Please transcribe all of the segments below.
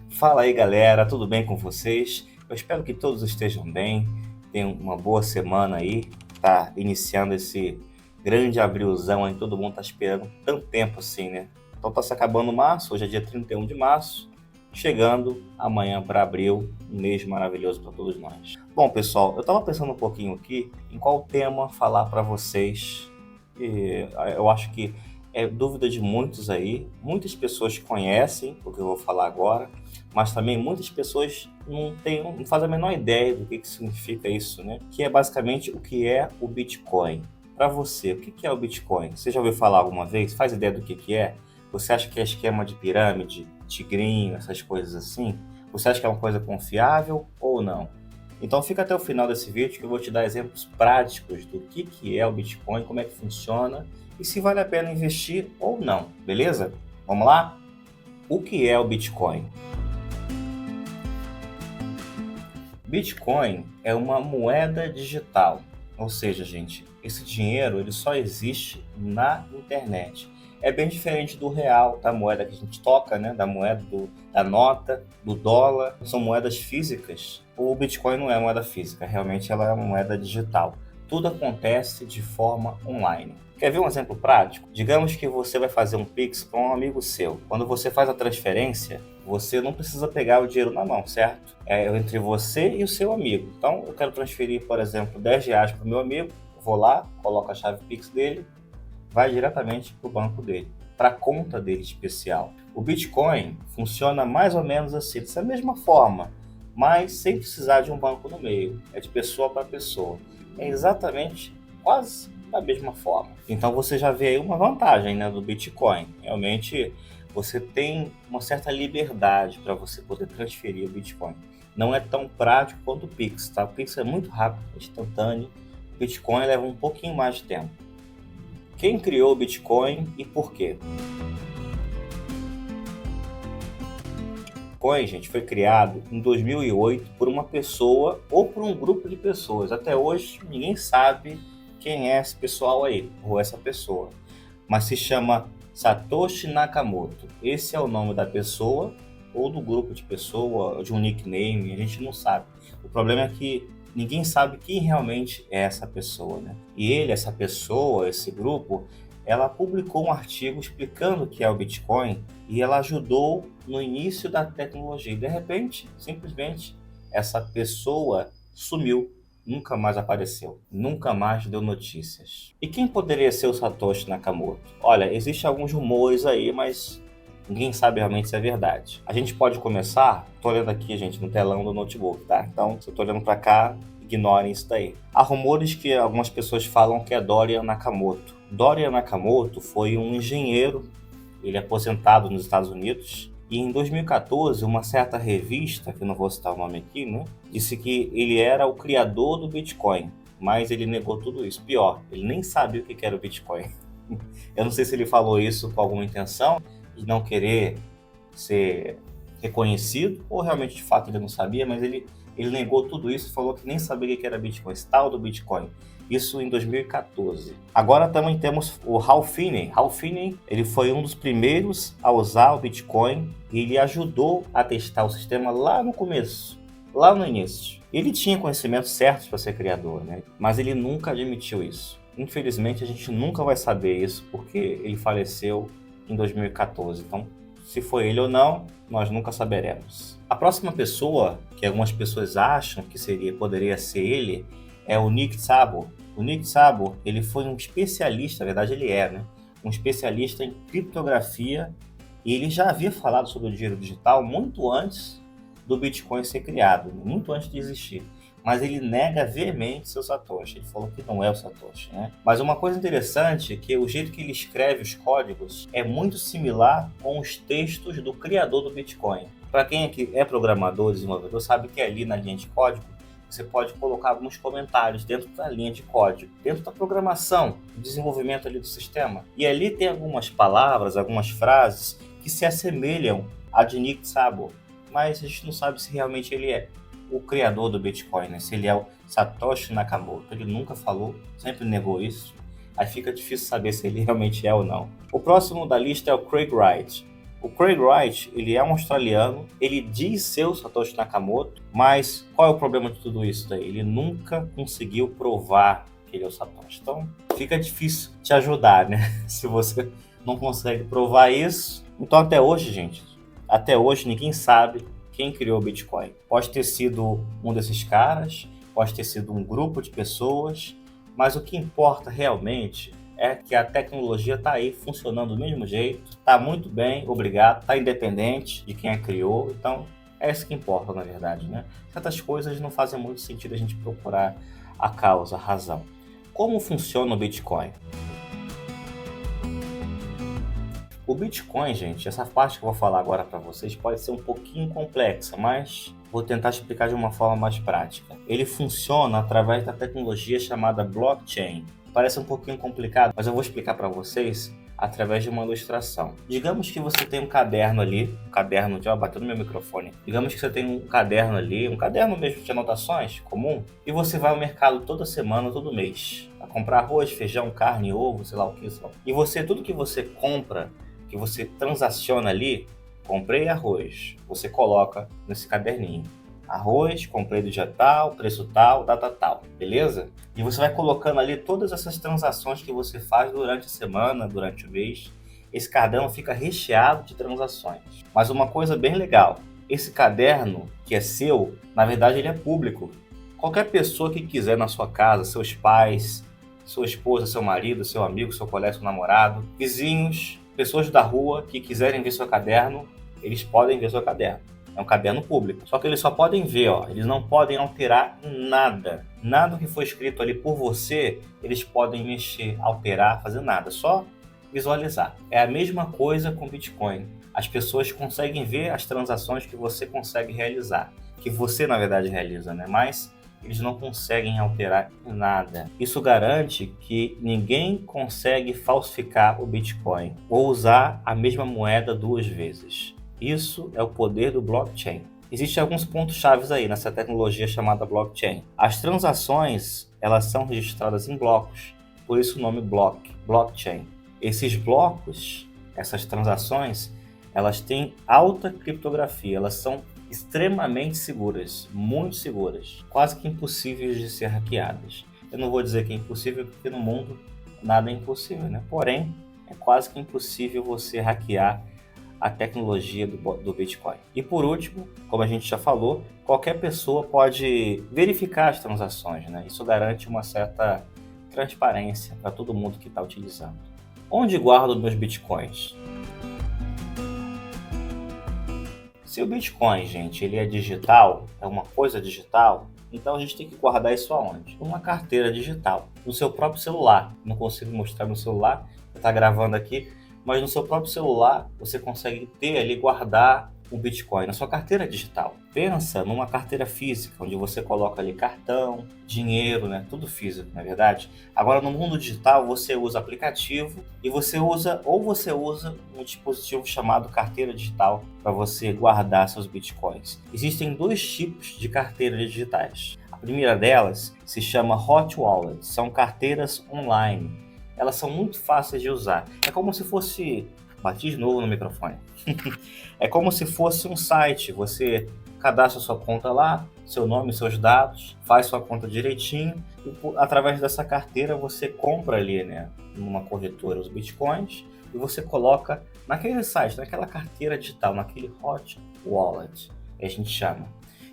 Fala aí, galera, tudo bem com vocês? Eu espero que todos estejam bem, tenham uma boa semana aí. Tá iniciando esse grande abrilzão aí, todo mundo tá esperando tanto tempo assim, né? Então tá se acabando março, hoje é dia 31 de março, chegando amanhã para abril, um mês maravilhoso para todos nós. Bom, pessoal, eu tava pensando um pouquinho aqui em qual tema falar para vocês. Eu acho que é dúvida de muitos aí, muitas pessoas conhecem o que eu vou falar agora, mas também muitas pessoas não fazem a menor ideia do que significa isso, né? Que é basicamente o que é o Bitcoin. Para você, o que é o Bitcoin? Você já ouviu falar alguma vez? Faz ideia do que é? Você acha que é esquema de pirâmide, tigrinho, essas coisas assim? Você acha que é uma coisa confiável ou não? Então fica até o final desse vídeo que eu vou te dar exemplos práticos do que é o Bitcoin, como é que funciona e se vale a pena investir ou não, beleza? Vamos lá? O que é o Bitcoin? Bitcoin é uma moeda digital, ou seja, gente, esse dinheiro ele só existe na internet. É bem diferente do real, da moeda que a gente toca, né? Da moeda da nota, do dólar. São moedas físicas. O Bitcoin não é moeda física, realmente ela é uma moeda digital. Tudo acontece de forma online. Quer ver um exemplo prático? Digamos que você vai fazer um Pix para um amigo seu. Quando você faz a transferência, você não precisa pegar o dinheiro na mão, certo? É entre você e o seu amigo. Então, eu quero transferir, por exemplo, R$ 10 para o meu amigo. Vou lá, coloco a chave Pix dele, vai diretamente para o banco dele, para a conta dele especial. O Bitcoin funciona mais ou menos assim, dessa mesma forma, mas sem precisar de um banco no meio. É de pessoa para pessoa. É exatamente quase da mesma forma. Então você já vê aí uma vantagem, né, do Bitcoin. Realmente você tem uma certa liberdade para você poder transferir o Bitcoin. Não é tão prático quanto o Pix, tá? O Pix é muito rápido, instantâneo. O Bitcoin leva um pouquinho mais de tempo. Quem criou o Bitcoin e por quê? O Bitcoin, gente, foi criado em 2008 por uma pessoa ou por um grupo de pessoas. Até hoje, ninguém sabe quem é esse pessoal aí, ou essa pessoa. Mas se chama Satoshi Nakamoto. Esse é o nome da pessoa, ou do grupo de pessoa, de um nickname, a gente não sabe. O problema é que ninguém sabe quem realmente é essa pessoa, né? E essa pessoa, esse grupo, ela publicou um artigo explicando o que é o Bitcoin e ela ajudou no início da tecnologia. E de repente, simplesmente, essa pessoa sumiu, nunca mais apareceu, nunca mais deu notícias. E quem poderia ser o Satoshi Nakamoto? Olha, existem alguns rumores aí, mas ninguém sabe realmente se é verdade. A gente pode começar, tô olhando aqui, gente, no telão do notebook, tá? Então, se eu tô olhando para cá, ignorem isso daí. Há rumores que algumas pessoas falam que é Dorian Nakamoto. Dorian Nakamoto foi um engenheiro, ele é aposentado nos Estados Unidos, e em 2014, uma certa revista, que eu não vou citar o nome aqui, né, disse que ele era o criador do Bitcoin, mas ele negou tudo isso. Pior, ele nem sabia o que era o Bitcoin. Eu não sei se ele falou isso com alguma intenção de não querer ser reconhecido, ou realmente de fato ele não sabia, mas ele negou tudo isso e falou que nem sabia o que era Bitcoin, esse tal do Bitcoin. Isso em 2014. Agora também temos o Hal Finney. Hal Finney, ele foi um dos primeiros a usar o Bitcoin e ele ajudou a testar o sistema lá no começo, lá no início. Ele tinha conhecimentos certos para ser criador, né? Mas ele nunca admitiu isso. Infelizmente, a gente nunca vai saber isso porque ele faleceu em 2014. Então, se foi ele ou não, nós nunca saberemos. A próxima pessoa, que algumas pessoas acham que poderia ser ele, é o Nick Szabo. O Nick Szabo, ele foi um especialista, na verdade ele é, né? Um especialista em criptografia e ele já havia falado sobre o dinheiro digital muito antes do Bitcoin ser criado, muito antes de existir. Mas ele nega veemente seu Satoshi. Ele falou que não é o Satoshi, né? Mas uma coisa interessante é que o jeito que ele escreve os códigos é muito similar com os textos do criador do Bitcoin. Para quem aqui é programador, desenvolvedor, sabe que ali na linha de código você pode colocar alguns comentários dentro da linha de código, dentro da programação, do desenvolvimento ali do sistema. E ali tem algumas palavras, algumas frases que se assemelham a de Nick Szabo, mas a gente não sabe se realmente ele é o criador do Bitcoin, né? Se ele é o Satoshi Nakamoto. Ele nunca falou, sempre negou isso. Aí fica difícil saber se ele realmente é ou não. O próximo da lista é o Craig Wright. O Craig Wright, ele é um australiano, ele diz ser o Satoshi Nakamoto, mas qual é o problema de tudo isso daí? Ele nunca conseguiu provar que ele é o Satoshi. Então, fica difícil te ajudar, né? Se você não consegue provar isso. Então, até hoje, gente, até hoje ninguém sabe quem criou o Bitcoin. Pode ter sido um desses caras, pode ter sido um grupo de pessoas, mas o que importa realmente é que a tecnologia está aí funcionando do mesmo jeito, está muito bem, obrigado, está independente de quem a criou, então é isso que importa na verdade, né? Certas coisas não fazem muito sentido a gente procurar a causa, a razão. Como funciona o Bitcoin? O Bitcoin, gente, essa parte que eu vou falar agora para vocês pode ser um pouquinho complexa, mas vou tentar explicar de uma forma mais prática. Ele funciona através da tecnologia chamada blockchain. Parece um pouquinho complicado, mas eu vou explicar para vocês através de uma ilustração. Digamos que você tem um caderno ali, bateu no meu microfone. Digamos que você tem um caderno ali, um caderno mesmo de anotações comum, e você vai ao mercado toda semana, todo mês, a comprar arroz, feijão, carne, ovo, sei lá o que. E você, tudo que você compra, que você transaciona ali, comprei arroz, você coloca nesse caderninho. Arroz, comprei do dia tal, preço tal, data tal, beleza? E você vai colocando ali todas essas transações que você faz durante a semana, durante o mês. Esse caderno fica recheado de transações. Mas uma coisa bem legal, esse caderno que é seu, na verdade ele é público. Qualquer pessoa que quiser na sua casa, seus pais, sua esposa, seu marido, seu amigo, seu colega, seu namorado, vizinhos, pessoas da rua que quiserem ver seu caderno, eles podem ver seu caderno. É um caderno público. Só que eles só podem ver, eles não podem alterar nada. Nada que foi escrito ali por você, eles podem mexer, alterar, fazer nada. Só visualizar. É a mesma coisa com Bitcoin. As pessoas conseguem ver as transações que você consegue realizar. Que você, na verdade, realiza, né? Mas eles não conseguem alterar nada. Isso garante que ninguém consegue falsificar o Bitcoin ou usar a mesma moeda duas vezes. Isso é o poder do blockchain. Existem alguns pontos chaves aí nessa tecnologia chamada blockchain. As transações, elas são registradas em blocos, por isso o nome blockchain. Esses blocos, essas transações, elas têm alta criptografia, elas são extremamente seguras, muito seguras, quase que impossíveis de ser hackeadas. Eu não vou dizer que é impossível, porque no mundo nada é impossível, né? Porém, é quase que impossível você hackear a tecnologia do Bitcoin. E por último, como a gente já falou, qualquer pessoa pode verificar as transações, né? Isso garante uma certa transparência para todo mundo que está utilizando. Onde guardo meus Bitcoins? Se o Bitcoin, gente, ele é digital, é uma coisa digital, então a gente tem que guardar isso aonde? Numa carteira digital, no seu próprio celular. Não consigo mostrar no celular, está gravando aqui, mas no seu próprio celular você consegue ter ali, guardar o Bitcoin na sua carteira digital. Pensa numa carteira física, onde você coloca ali cartão, dinheiro, né? Tudo físico, na verdade. Agora no mundo digital você usa aplicativo e você usa um dispositivo chamado carteira digital para você guardar seus Bitcoins. Existem dois tipos de carteiras digitais. A primeira delas se chama Hot Wallet, são carteiras online. Elas são muito fáceis de usar. É como se fosse... Bati de novo no microfone. É como se fosse um site. Você cadastra sua conta lá, seu nome, seus dados, faz sua conta direitinho e através dessa carteira você compra ali, né, numa corretora os bitcoins e você coloca naquele site, naquela carteira digital, naquele hot wallet, que a gente chama.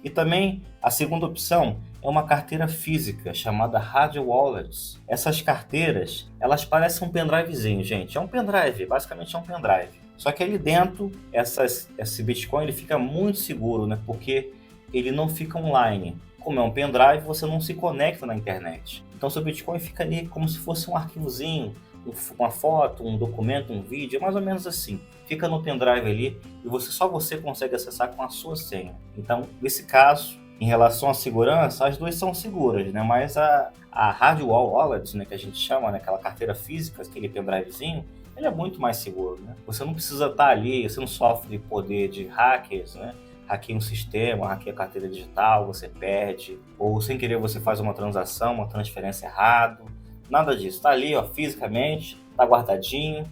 E também a segunda opção é uma carteira física chamada hard wallets. Essas carteiras, elas parecem um pendrivezinho, gente. É um pendrive, basicamente é um pendrive. Só que ali dentro, esse Bitcoin ele fica muito seguro, né? Porque ele não fica online. Como é um pendrive, você não se conecta na internet. Então seu Bitcoin fica ali como se fosse um arquivozinho, uma foto, um documento, um vídeo, mais ou menos assim. Fica no pendrive ali e só você consegue acessar com a sua senha. Então, nesse caso, em relação à segurança, as duas são seguras, né? Mas a hard wallet, né, que a gente chama, né, aquela carteira física, aquele pendrivezinho, ele é muito mais seguro, né? Você não precisa estar ali, você não sofre poder de hackers, né? Hackeia um sistema, hackeia a carteira digital, você perde, ou sem querer você faz uma transação, uma transferência errada. Nada disso, tá ali, fisicamente, tá guardadinho,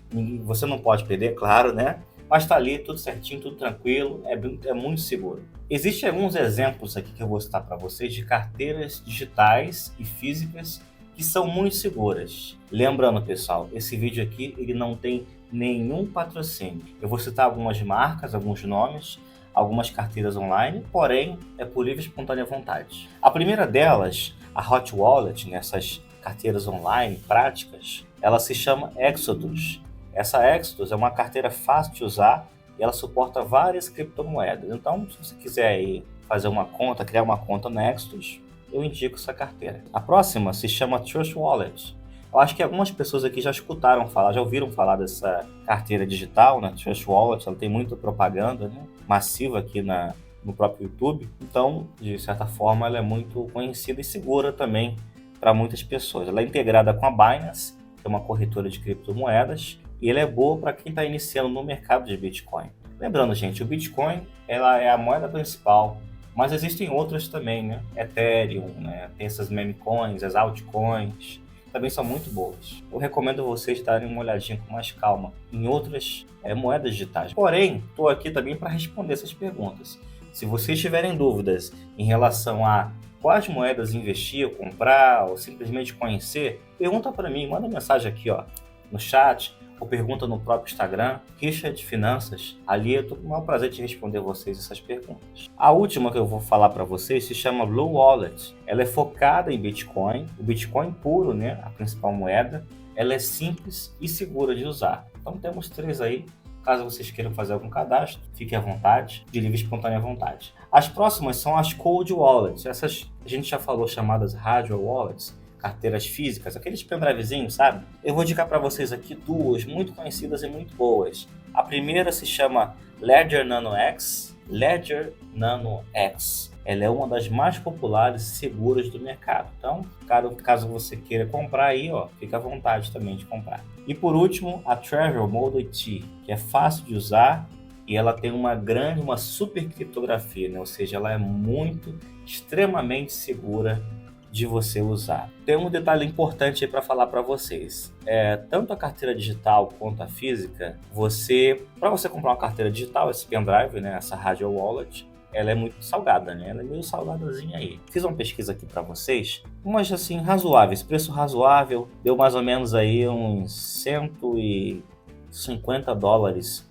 você não pode perder, claro, né? mas está ali tudo certinho, tudo tranquilo, é muito seguro. Existem alguns exemplos aqui que eu vou citar para vocês de carteiras digitais e físicas que são muito seguras. Lembrando, pessoal, esse vídeo aqui ele não tem nenhum patrocínio. Eu vou citar algumas marcas, alguns nomes, algumas carteiras online, porém é por livre e espontânea vontade. A primeira delas, a Hot Wallet, nessas carteiras online práticas, ela se chama Exodus. Essa Exodus é uma carteira fácil de usar e ela suporta várias criptomoedas. Então, se você quiser aí fazer uma conta, criar uma conta no Exodus, eu indico essa carteira. A próxima se chama Trust Wallet. Eu acho que algumas pessoas aqui já escutaram falar, já ouviram falar dessa carteira digital, né? Trust Wallet, ela tem muita propaganda, né? Massiva aqui no próprio YouTube. Então, de certa forma, ela é muito conhecida e segura também para muitas pessoas. Ela é integrada com a Binance, que é uma corretora de criptomoedas, e ela é boa para quem está iniciando no mercado de Bitcoin. Lembrando, gente, o Bitcoin ela é a moeda principal, mas existem outras também, né? Ethereum, né? Tem essas meme coins, as altcoins, também são muito boas. Eu recomendo vocês darem uma olhadinha com mais calma em outras moedas digitais. Porém, estou aqui também para responder essas perguntas. Se vocês tiverem dúvidas em relação a quais moedas investir, ou comprar, ou simplesmente conhecer, pergunta para mim, manda mensagem aqui no chat, ou pergunta no próprio Instagram, Richard Finanças. Ali eu estou com o maior prazer de responder vocês essas perguntas. A última que eu vou falar para vocês se chama Blue Wallet. Ela é focada em Bitcoin, o Bitcoin puro, né, a principal moeda. Ela é simples e segura de usar. Então temos 3 aí. Caso vocês queiram fazer algum cadastro, fique à vontade, de livre e espontânea vontade. As próximas são as Cold Wallets. Essas a gente já falou, chamadas Hardware Wallets, carteiras físicas, aqueles pendrivezinhos, sabe? Eu vou indicar para vocês aqui 2 muito conhecidas e muito boas. A primeira se chama Ledger Nano X. Ledger Nano X. Ela é uma das mais populares e seguras do mercado. Então, caso você queira comprar aí, fica à vontade também de comprar. E por último, a Trezor Model T, que é fácil de usar e ela tem uma super criptografia, né? Ou seja, ela é extremamente segura de você usar. Tem um detalhe importante aí para falar para vocês. Tanto a carteira digital quanto a física, para você comprar uma carteira digital, esse pendrive, né, essa Hardware Wallet, ela é muito salgada, né? Ela é meio salgadazinha aí. Fiz uma pesquisa aqui para vocês, umas assim razoáveis, preço razoável, deu mais ou menos aí uns $150.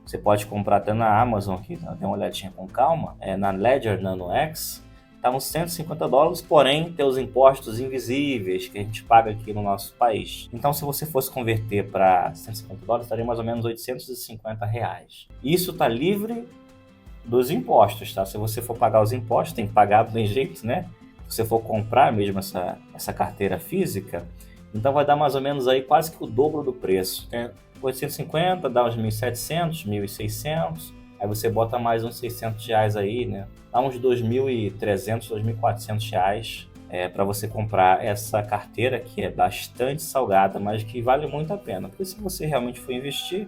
Você pode comprar até na Amazon aqui, dá uma olhadinha com calma. Na Ledger Nano X, tá uns $150, porém tem os impostos invisíveis que a gente paga aqui no nosso país. Então, se você fosse converter para $150, estaria mais ou menos R$850. Isso tá livre dos impostos, tá? Se você for pagar os impostos, tem que pagar do jeito, né? Se você for comprar mesmo essa carteira física, então vai dar mais ou menos aí quase que o dobro do preço. 850 dá uns 1.700, 1.600, aí você bota mais uns R$600 aí, né? Dá uns R$2.300, R$2.400 para você comprar essa carteira que é bastante salgada, mas que vale muito a pena. Porque se você realmente for investir,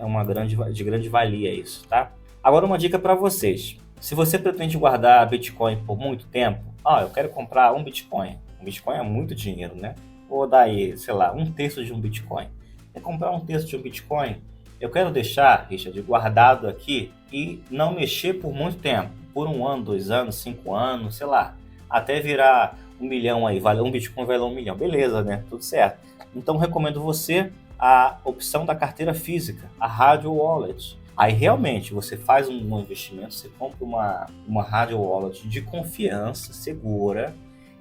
uma de grande valia isso, tá? Agora uma dica para vocês. Se você pretende guardar Bitcoin por muito tempo, eu quero comprar um Bitcoin. Um Bitcoin é muito dinheiro, né? Vou dar aí, sei lá, 1/3 de um Bitcoin. Quer comprar 1/3 de um Bitcoin? Eu quero deixar, Richard, guardado aqui e não mexer por muito tempo. Por 1 ano, 2 anos, 5 anos, sei lá. Até virar 1 milhão aí. Um Bitcoin vale 1 milhão. Beleza, né? Tudo certo. Então, recomendo você a opção da carteira física, a Hardware Wallet. Aí, realmente, você faz um investimento, você compra uma Hardware Wallet de confiança, segura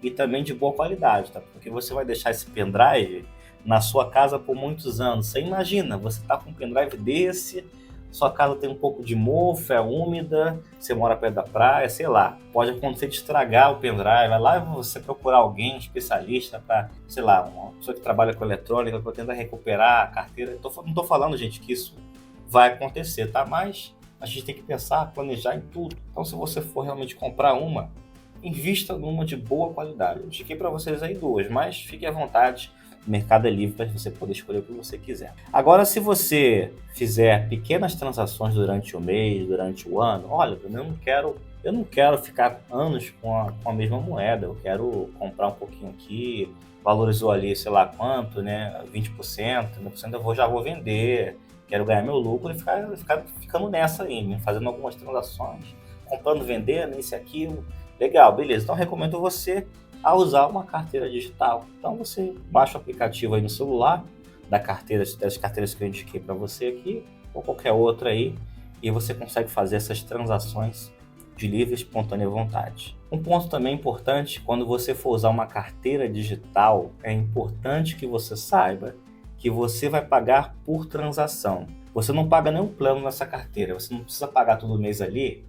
e também de boa qualidade, tá? Porque você vai deixar esse pendrive na sua casa por muitos anos. Você imagina, você tá com um pendrive desse, sua casa tem um pouco de mofo, é úmida, você mora perto da praia, sei lá. Pode acontecer de estragar o pendrive, vai lá você procurar alguém, especialista para, sei lá, uma pessoa que trabalha com eletrônica para tentar recuperar a carteira. Não tô falando, gente, que isso vai acontecer, tá? Mas a gente tem que pensar, planejar em tudo. Então, se você for realmente comprar invista numa de boa qualidade. Eu indiquei para vocês aí 2, mas fique à vontade. O mercado é livre para você poder escolher o que você quiser. Agora, se você fizer pequenas transações durante o mês, durante o ano, olha, eu não quero ficar anos com a mesma moeda. Eu quero comprar um pouquinho aqui, valorizou ali, sei lá quanto, né? 20%, 30% já vou vender. quero ganhar meu lucro e ficar ficando nessa aí, né? Fazendo algumas transações, comprando, vendendo, isso e aquilo. Legal, beleza. Então, recomendo você a usar uma carteira digital. Então, você baixa o aplicativo aí no celular, das carteiras que eu indiquei para você aqui, ou qualquer outra aí, e você consegue fazer essas transações de livre e espontânea vontade. Um ponto também importante, quando você for usar uma carteira digital, é importante que você saiba que você vai pagar por transação. Você não paga nenhum plano nessa carteira, você não precisa pagar todo mês ali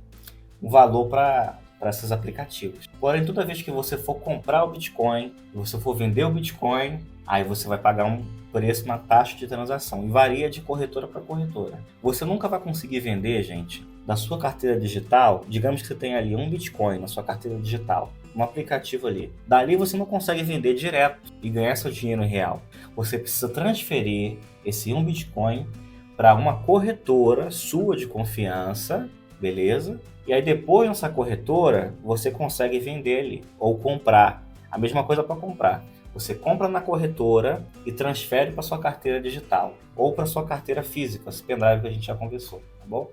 um valor para esses aplicativos. Porém, toda vez que você for comprar o Bitcoin, você for vender o Bitcoin, aí você vai pagar um preço na taxa de transação e varia de corretora para corretora. Você nunca vai conseguir vender, gente, da sua carteira digital. Digamos que você tem ali um Bitcoin na sua carteira digital, um aplicativo ali. Dali você não consegue vender direto e ganhar seu dinheiro em real. Você precisa transferir esse um Bitcoin para uma corretora sua de confiança, beleza? E aí depois nessa corretora você consegue vender ali ou comprar. A mesma coisa para comprar. Você compra na corretora e transfere para sua carteira digital ou para sua carteira física, esse pendrive que a gente já conversou, tá bom?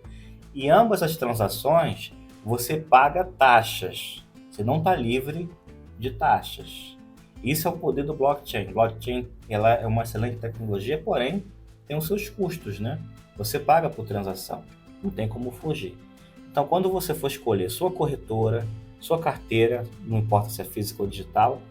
E ambas as transações você paga taxas. Você não está livre de taxas. Isso é o poder do blockchain. Blockchain, ela é uma excelente tecnologia, porém tem os seus custos, né? Você paga por transação, não tem como fugir. Então, quando você for escolher sua corretora, sua carteira, não importa se é física ou digital,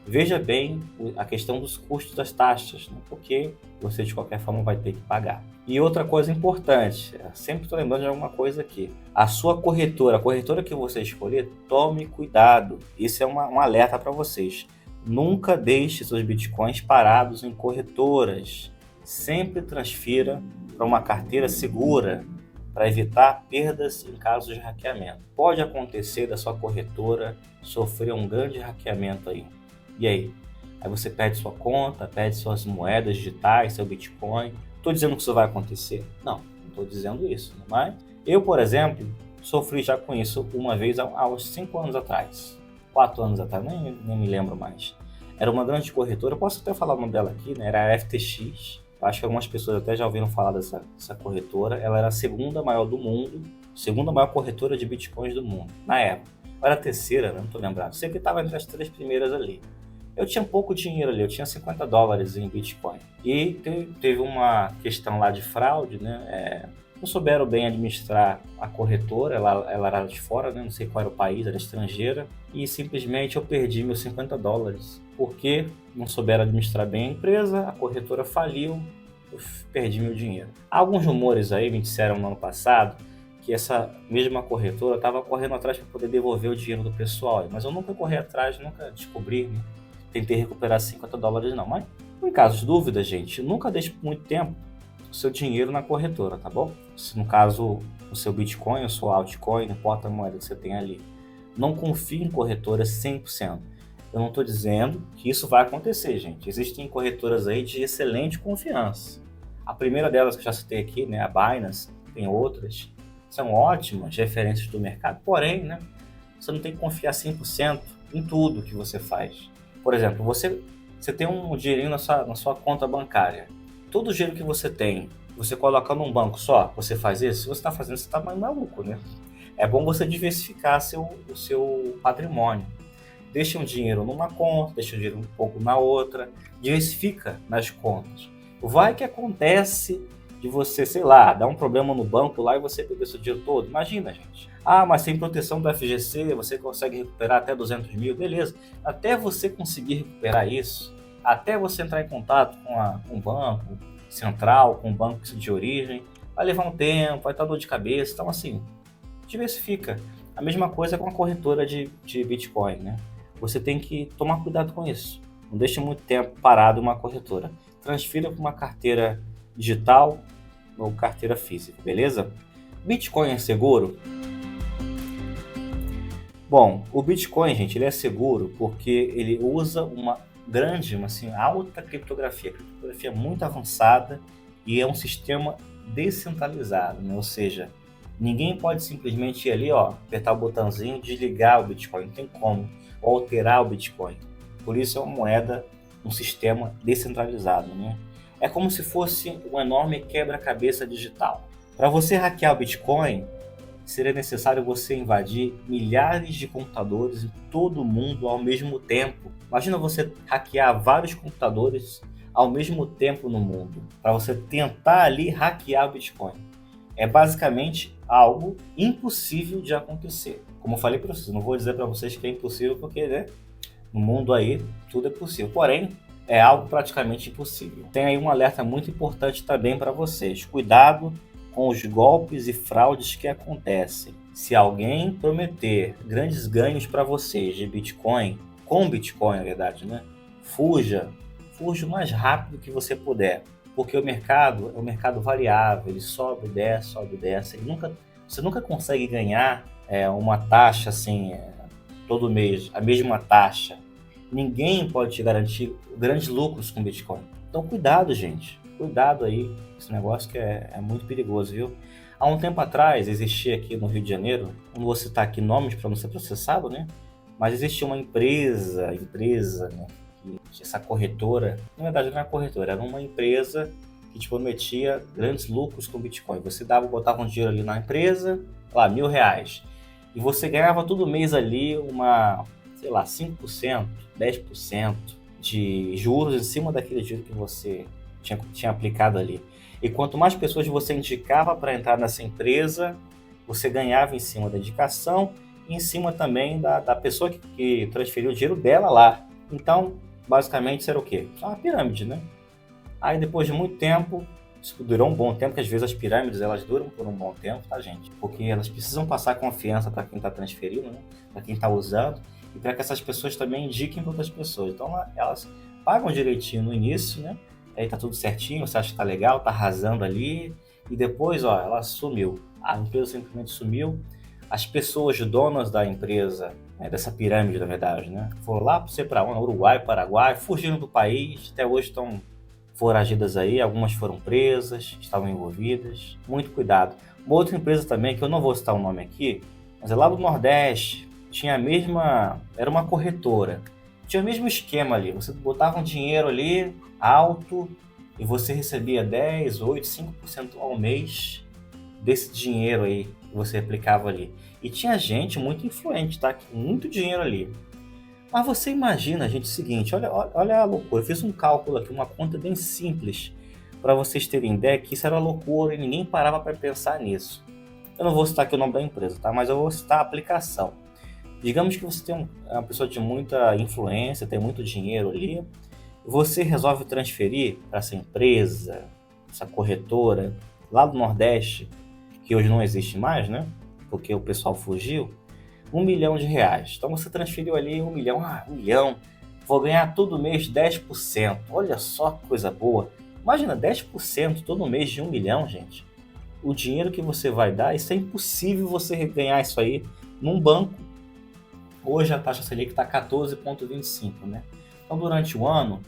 veja bem a questão dos custos das taxas, né? Porque você de qualquer forma vai ter que pagar. E outra coisa importante, sempre estou lembrando de alguma coisa aqui, a sua corretora, a corretora que você escolher, tome cuidado. Isso é um alerta para vocês. Nunca deixe seus bitcoins parados em corretoras. Sempre transfira para uma carteira segura, para evitar perdas em caso de hackeamento. Pode acontecer da sua corretora sofrer um grande hackeamento aí. E aí? Aí você perde sua conta, perde suas moedas digitais, seu Bitcoin. Estou dizendo que isso vai acontecer? Não estou dizendo isso. Mas eu, por exemplo, sofri já com isso uma vez há uns 5 anos atrás. 4 anos atrás, nem me lembro mais. Era uma grande corretora, eu posso até falar o nome dela aqui, né? Era a FTX. Eu acho que algumas pessoas até já ouviram falar dessa corretora. Ela era a segunda maior do mundo, segunda maior corretora de bitcoins do mundo, na época. Era a terceira, não estou lembrado. Sei que estava entre as 3 primeiras ali. Eu tinha pouco dinheiro ali, eu tinha $50 em Bitcoin. E teve uma questão lá de fraude, né? Não souberam bem administrar a corretora, ela era de fora, né? Não sei qual era o país, era estrangeira. E simplesmente eu perdi meus $50. Porque não souberam administrar bem a empresa, a corretora faliu, eu perdi meu dinheiro. Alguns rumores aí me disseram no ano passado que essa mesma corretora estava correndo atrás para poder devolver o dinheiro do pessoal. Mas eu nunca corri atrás, nunca descobri, né? Tentei recuperar $50 não. Mas em caso de dúvida, gente, nunca deixe por muito tempo o seu dinheiro na corretora, tá bom? Se no caso o seu Bitcoin, a sua altcoin, não importa a moeda que você tem ali. Não confie em corretoras 100%. Eu não estou dizendo que isso vai acontecer, gente. Existem corretoras aí de excelente confiança. A primeira delas que eu já citei aqui, né, a Binance, tem outras, são ótimas referências do mercado. Porém, né, você não tem que confiar 100% em tudo que você faz. Por exemplo, você tem um dinheirinho na sua conta bancária. Todo o dinheiro que você tem, você coloca num banco só, você faz isso? Se você está fazendo, você está mais maluco, né? É bom você diversificar o seu patrimônio. Deixa um dinheiro numa conta, deixa um dinheiro um pouco na outra, diversifica nas contas. Vai que acontece de você, sei lá, dar um problema no banco lá e você perder seu dinheiro todo. Imagina, gente. Ah, mas sem proteção do FGC, você consegue recuperar até 200 mil, beleza. Até você conseguir recuperar isso, até você entrar em contato com o banco central, com o banco de origem, vai levar um tempo, vai estar dor de cabeça. Então, assim, diversifica. A mesma coisa com a corretora de Bitcoin, né? Você tem que tomar cuidado com isso. Não deixe muito tempo parado uma corretora. Transfira para uma carteira digital ou carteira física, beleza? Bitcoin é seguro? Bom, o Bitcoin, gente, ele é seguro porque ele usa uma alta criptografia muito avançada e é um sistema descentralizado, né? Ou seja, ninguém pode simplesmente ir ali, apertar o botãozinho e desligar o Bitcoin, não tem como, ou alterar o Bitcoin. Por isso é uma moeda, um sistema descentralizado, né? É como se fosse um enorme quebra-cabeça digital. Para você hackear o Bitcoin, seria necessário você invadir milhares de computadores em todo o mundo ao mesmo tempo. Imagina você hackear vários computadores ao mesmo tempo no mundo, para você tentar ali hackear o Bitcoin. É basicamente algo impossível de acontecer. Como eu falei para vocês, não vou dizer para vocês que é impossível, porque né, no mundo aí tudo é possível. Porém, é algo praticamente impossível. Tem aí um alerta muito importante também para vocês. Cuidado com os golpes e fraudes que acontecem. Se alguém prometer grandes ganhos para vocês de Bitcoin, com Bitcoin na verdade, né? Fuja o mais rápido que você puder, porque o mercado é um mercado variável, ele sobe, desce, você nunca consegue ganhar uma taxa assim, todo mês, a mesma taxa. Ninguém pode te garantir grandes lucros com Bitcoin. Então cuidado, gente. Cuidado aí, esse negócio que é muito perigoso, viu? Há um tempo atrás, existia aqui no Rio de Janeiro, não vou citar aqui nomes para não ser processado, né? Mas existia uma empresa, né? Que essa corretora, na verdade não era corretora, era uma empresa que te prometia grandes lucros com Bitcoin. Você botava um dinheiro ali na empresa, lá, R$1.000, e você ganhava todo mês ali sei lá, 5%, 10% de juros em cima daquele dinheiro que você tinha aplicado ali. E quanto mais pessoas você indicava para entrar nessa empresa, você ganhava em cima da indicação e em cima também da pessoa que transferiu o dinheiro dela lá. Então, basicamente, isso era o quê? Uma pirâmide, né? Aí, depois de muito tempo, isso durou um bom tempo, porque às vezes as pirâmides elas duram por um bom tempo, tá, gente? Porque elas precisam passar confiança para quem está transferindo, né? Para quem está usando, e para que essas pessoas também indiquem para outras pessoas. Então, elas pagam direitinho no início, né? Aí tá tudo certinho, você acha que tá legal, tá arrasando ali, e depois, ó, ela sumiu. A empresa simplesmente sumiu. As pessoas donas da empresa, dessa pirâmide, na verdade, né? Foram lá, não sei para onde, Uruguai, Paraguai, fugiram do país, até hoje estão foragidas aí, algumas foram presas, estavam envolvidas. Muito cuidado. Uma outra empresa também, que eu não vou citar o nome aqui, mas é lá do Nordeste, era uma corretora. Tinha o mesmo esquema ali, você botava um dinheiro ali, alto, e você recebia 10, 8, 5% ao mês desse dinheiro aí que você aplicava ali. E tinha gente muito influente, tá? Com muito dinheiro ali. Mas você imagina, gente, o seguinte, olha a loucura. Eu fiz um cálculo aqui, uma conta bem simples, para vocês terem ideia que isso era loucura e ninguém parava para pensar nisso. Eu não vou citar aqui o nome da empresa, tá? Mas eu vou citar a aplicação. Digamos que você tem uma pessoa de muita influência, tem muito dinheiro ali, você resolve transferir para essa empresa, essa corretora, lá do Nordeste, que hoje não existe mais, né? Porque o pessoal fugiu, R$1 milhão. Então você transferiu ali 1 milhão, 1 milhão, vou ganhar todo mês 10%. Olha só que coisa boa. Imagina 10% todo mês de 1 milhão, gente. O dinheiro que você vai dar, isso é impossível você ganhar isso aí num banco. Hoje a taxa Selic está 14,25, né? Então durante o ano,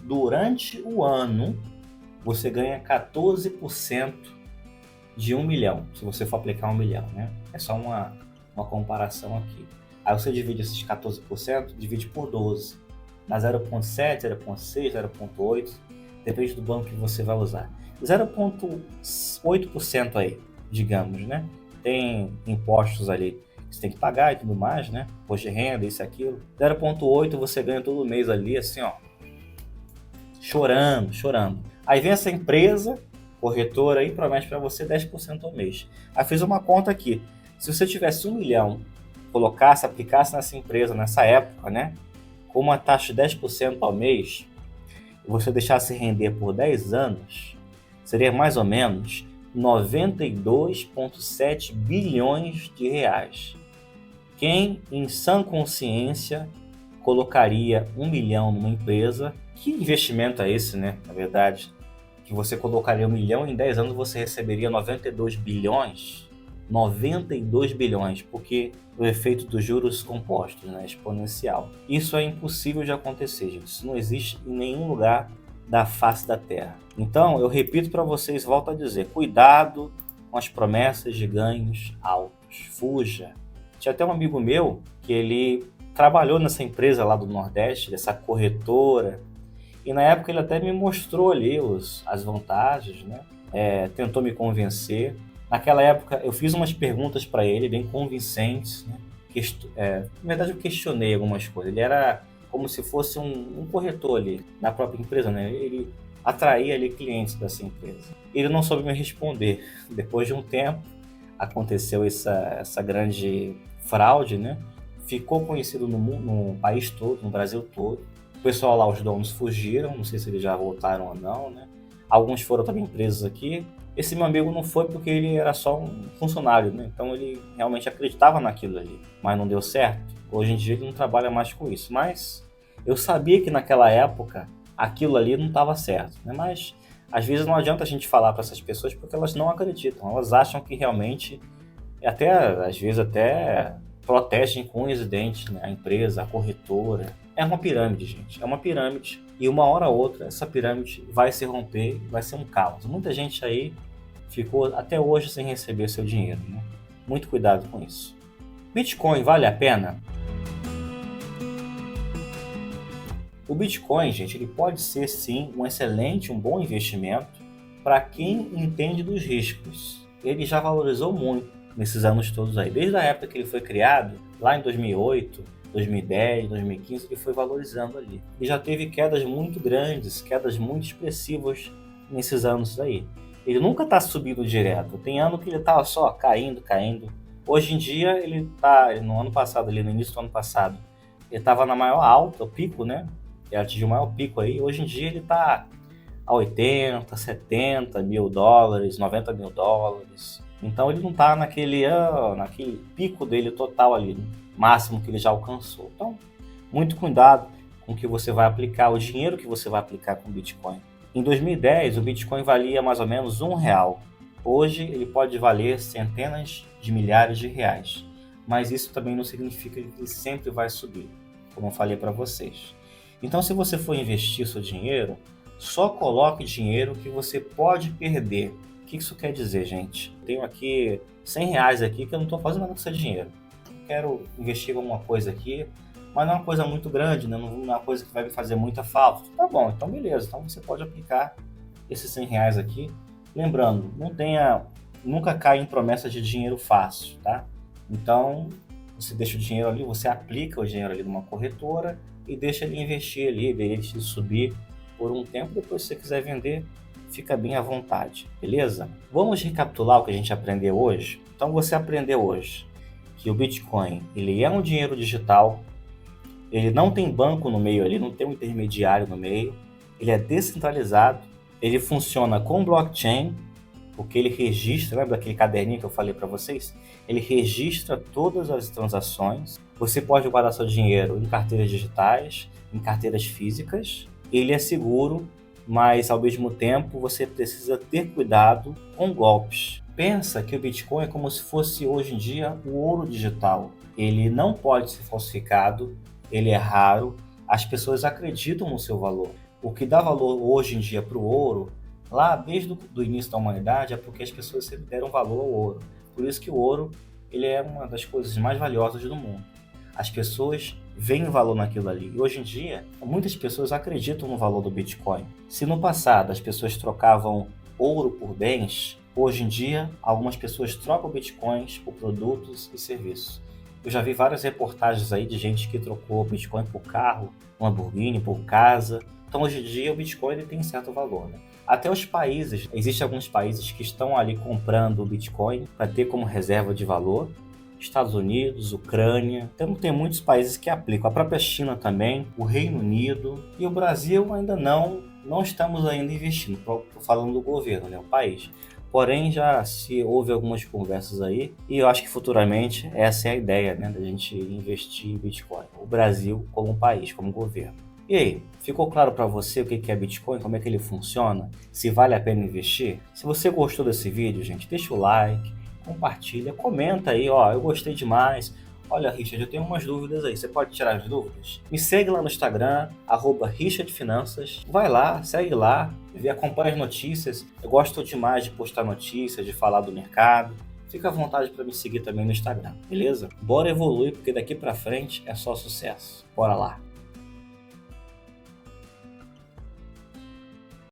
você ganha 14% de 1 milhão, se você for aplicar 1 milhão, né? É só uma comparação aqui. Aí você divide esses 14%, divide por 12. Dá 0,7, 0,6, 0,8, depende do banco que você vai usar. 0,8% aí, digamos, né? Tem impostos ali que você tem que pagar e tudo mais, né? Imposto de renda, isso e aquilo. 0,8 você ganha todo mês ali, assim, ó, chorando. Aí vem essa empresa corretora aí, promete para você 10% ao mês. Aí fiz uma conta aqui. Se você tivesse 1 milhão, aplicasse nessa empresa, nessa época, né? Com uma taxa de 10% ao mês, e você deixasse render por 10 anos, seria mais ou menos 92,7 bilhões de reais. Quem, em sã consciência, colocaria 1 milhão numa empresa? Que investimento é esse, né? Na verdade, que você colocaria 1 milhão e em 10 anos você receberia 92 bilhões? 92 bilhões, porque o efeito dos juros compostos, né, exponencial. Isso é impossível de acontecer, gente. Isso não existe em nenhum lugar da face da Terra. Então, eu repito para vocês, volto a dizer, cuidado com as promessas de ganhos altos. Fuja. Tinha até um amigo meu que ele trabalhou nessa empresa lá do Nordeste, dessa corretora, E na época ele até me mostrou ali as vantagens, né? Tentou me convencer. Naquela época eu fiz umas perguntas para ele bem convincentes, né? Na verdade eu questionei algumas coisas. Ele era como se fosse um corretor ali na própria empresa, né? Ele atraía ali clientes dessa empresa. Ele não soube me responder. Depois de um tempo aconteceu essa grande fraude, né? Ficou conhecido no país todo, no Brasil todo. O pessoal lá, os donos fugiram, não sei se eles já voltaram ou não, né? Alguns foram também presos aqui. Esse meu amigo não foi porque ele era só um funcionário, né? Então ele realmente acreditava naquilo ali, mas não deu certo. Hoje em dia ele não trabalha mais com isso, mas eu sabia que naquela época aquilo ali não estava certo, né? Mas às vezes não adianta a gente falar para essas pessoas porque elas não acreditam, elas acham que realmente, até às vezes até protegem com os dentes, né? A empresa, a corretora. É uma pirâmide, gente, é uma pirâmide. E uma hora ou outra essa pirâmide vai se romper, vai ser um caos. Muita gente aí ficou até hoje sem receber seu dinheiro, né? Muito cuidado com isso. Bitcoin vale a pena? O Bitcoin, gente, ele pode ser sim um bom investimento para quem entende dos riscos. Ele já valorizou muito nesses anos todos aí. Desde a época que ele foi criado, lá em 2008, 2010, 2015, ele foi valorizando ali. E já teve quedas muito grandes, quedas muito expressivas nesses anos aí. Ele nunca está subindo direto. Tem ano que ele estava só caindo, caindo. Hoje em dia ele está, no ano passado, ali no início do ano passado, ele estava na maior alta, o pico, né? Ele atingiu o maior pico aí. Hoje em dia ele está a 80, 70 mil dólares, 90 mil dólares. Então ele não está naquele pico dele total ali, né? Máximo que ele já alcançou. Então, muito cuidado com o que você vai aplicar, o dinheiro que você vai aplicar com o Bitcoin. Em 2010, o Bitcoin valia mais ou menos R$1. Hoje, ele pode valer centenas de milhares de reais. Mas isso também não significa que ele sempre vai subir, como eu falei para vocês. Então, se você for investir seu dinheiro, só coloque dinheiro que você pode perder. O que isso quer dizer, gente? Tenho aqui R$100 aqui que eu não estou fazendo nada com esse dinheiro. Quero investir em alguma coisa aqui, mas não é uma coisa muito grande, né? Não é uma coisa que vai me fazer muita falta. Tá bom, então beleza. Então você pode aplicar esses R$100 aqui. Lembrando, nunca cai em promessas de dinheiro fácil, tá? Então, você deixa o dinheiro ali, você aplica o dinheiro ali numa corretora e deixa ele investir ali, deixa ele subir por um tempo. Depois, se você quiser vender, fica bem à vontade, beleza? Vamos recapitular o que a gente aprendeu hoje? Então, você aprendeu hoje que o Bitcoin, ele é um dinheiro digital, ele não tem banco no meio ali, não tem um intermediário no meio, ele é descentralizado, ele funciona com blockchain, porque ele registra, lembra daquele caderninho que eu falei para vocês? Ele registra todas as transações. Você pode guardar seu dinheiro em carteiras digitais, em carteiras físicas. Ele é seguro, mas ao mesmo tempo você precisa ter cuidado com golpes. Pensa que o Bitcoin é como se fosse hoje em dia o ouro digital. Ele não pode ser falsificado, ele é raro, as pessoas acreditam no seu valor. O que dá valor hoje em dia para o ouro, lá desde o início da humanidade, é porque as pessoas sempre deram valor ao ouro. Por isso que o ouro ele é uma das coisas mais valiosas do mundo. As pessoas veem valor naquilo ali. E hoje em dia, muitas pessoas acreditam no valor do Bitcoin. Se no passado as pessoas trocavam ouro por bens, hoje em dia algumas pessoas trocam bitcoins por produtos e serviços. Eu já vi várias reportagens aí de gente que trocou Bitcoin por carro, Lamborghini, por casa. Então hoje em dia o Bitcoin ele tem certo valor, né? Até os países, existem alguns países que estão ali comprando o Bitcoin para ter como reserva de valor. Estados Unidos, Ucrânia, então tem muitos países que aplicam, a própria China também, o Reino Unido e o Brasil ainda não estamos ainda investindo, falando do governo, né, o país. Porém, já se houve algumas conversas aí e eu acho que futuramente essa é a ideia, né, da gente investir em Bitcoin. O Brasil como um país, como governo. E aí, ficou claro para você o que é Bitcoin, como é que ele funciona, se vale a pena investir? Se você gostou desse vídeo, gente, deixa o like, compartilha, comenta aí, ó, eu gostei demais. Olha, Richard, eu tenho umas dúvidas aí, você pode tirar as dúvidas? Me segue lá no Instagram, @RichardFinanças. Vai lá, segue lá, acompanha as notícias. Eu gosto demais de postar notícias, de falar do mercado. Fica à vontade para me seguir também no Instagram, beleza? Bora evoluir, porque daqui para frente é só sucesso. Bora lá!